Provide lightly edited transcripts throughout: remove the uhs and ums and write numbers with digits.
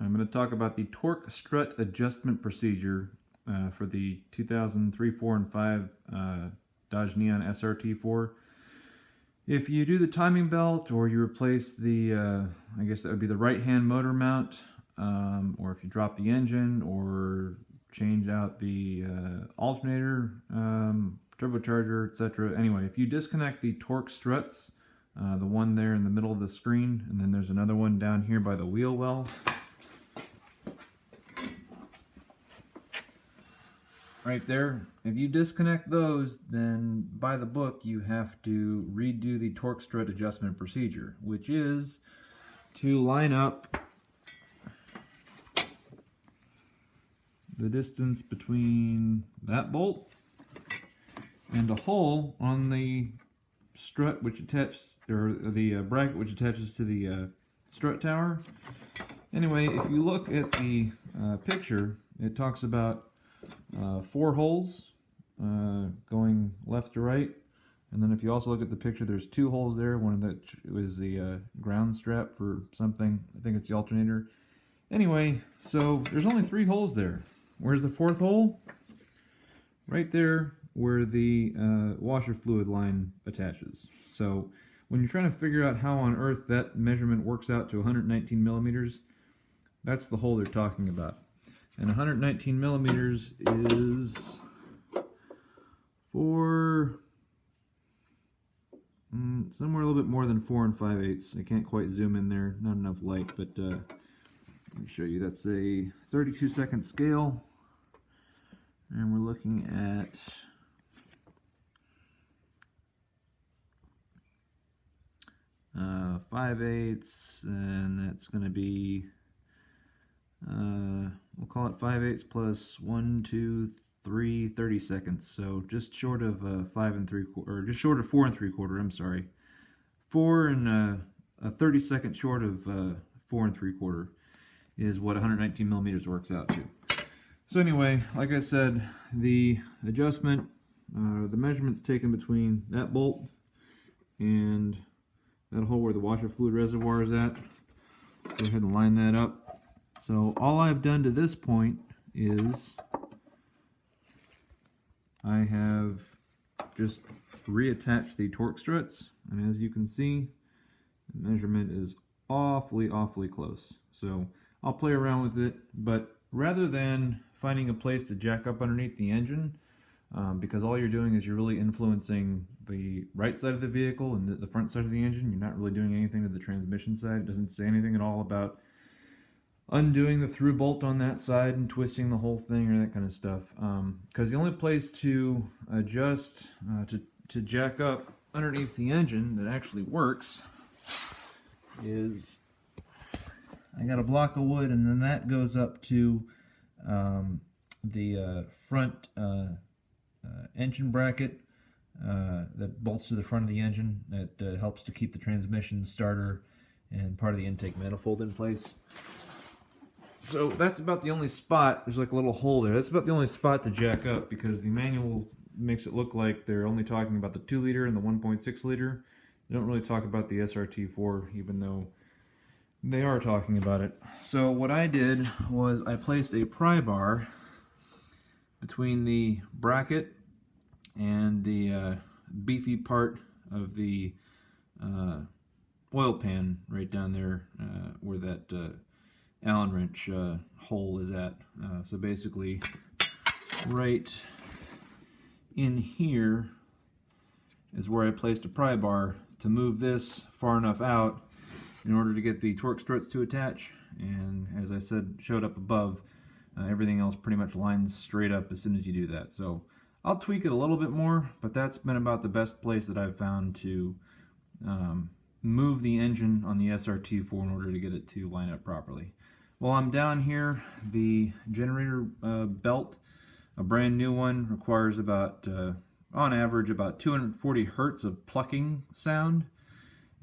I'm going to talk about the torque strut adjustment procedure for the 2003, 4, and 5 Dodge Neon SRT-4. If you do the timing belt, or you replace the, I guess that would be the right-hand motor mount, or if you drop the engine, or change out the alternator, turbocharger, etc. Anyway, if you disconnect the torque struts, the one there in the middle of the screen, and then there's another one down here by the wheel well. Right there, if you disconnect those, then by the book you have to redo the torque strut adjustment procedure, which is to line up the distance between that bolt and a hole on the strut which attaches, or the bracket which attaches to the strut tower. Anyway, if you look at the picture, it talks about 4 holes going left to right, and then if you also look at the picture, there's 2 holes there. One of that was the ground strap for something. I think it's the alternator. Anyway, so there's only 3 holes there. Where's the 4th hole? Right there where the washer fluid line attaches. So when you're trying to figure out how on earth that measurement works out to 119 millimeters, that's the hole they're talking about. And 119 millimeters is for somewhere a little bit more than 4 5/8. I can't quite zoom in there, not enough light, but let me show you. That's a 32-second scale, and we're looking at 5/8, and that's going to be we'll call it 5/8 plus 1, 2, 3, 30 seconds. So just short of 5 3/4, or just short of 4 3/4. I'm sorry, 4 and a 30-second short of 4 3/4 is what 119 millimeters works out to. So anyway, like I said, the adjustment, the measurements taken between that bolt and that hole where the washer fluid reservoir is at. Let's go ahead and line that up. So all I've done to this point is I have just reattached the torque struts, and as you can see, the measurement is awfully close. So I'll play around with it, but rather than finding a place to jack up underneath the engine, because all you're doing is you're really influencing the right side of the vehicle and the front side of the engine. You're not really doing anything to the transmission side. It doesn't say anything at all about undoing the through bolt on that side and twisting the whole thing or that kind of stuff. Because the only place to adjust, to jack up underneath the engine that actually works is, I got a block of wood, and then that goes up to the front engine bracket that bolts to the front of the engine. That helps to keep the transmission, starter, and part of the intake manifold in place. So that's about the only spot. There's like a little hole there. That's about the only spot to jack up, because the manual makes it look like they're only talking about the 2 liter and the 1.6 liter. They don't really talk about the SRT-4, even though they are talking about it. So what I did was I placed a pry bar between the bracket and the beefy part of the oil pan right down there where that Allen wrench hole is at. So basically right in here is where I placed a pry bar to move this far enough out in order to get the torque struts to attach. And as I said, showed up above, everything else pretty much lines straight up as soon as you do that. So I'll tweak it a little bit more, but that's been about the best place that I've found to move the engine on the SRT-4 in order to get it to line up properly. While I'm down here, the generator belt, a brand new one, requires about, on average, about 240 hertz of plucking sound.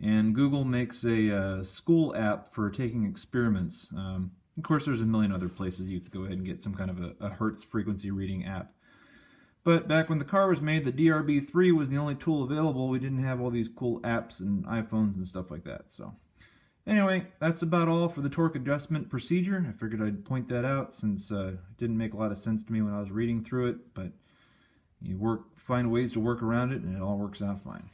And Google makes a school app for taking experiments. Of course, there's a million other places you could go ahead and get some kind of a hertz frequency reading app. But back when the car was made, the DRB3 was the only tool available. We didn't have all these cool apps and iPhones and stuff like that. So Anyway, that's about all for the torque adjustment procedure. I figured I'd point that out since it didn't make a lot of sense to me when I was reading through it, but you find ways to work around it and it all works out fine.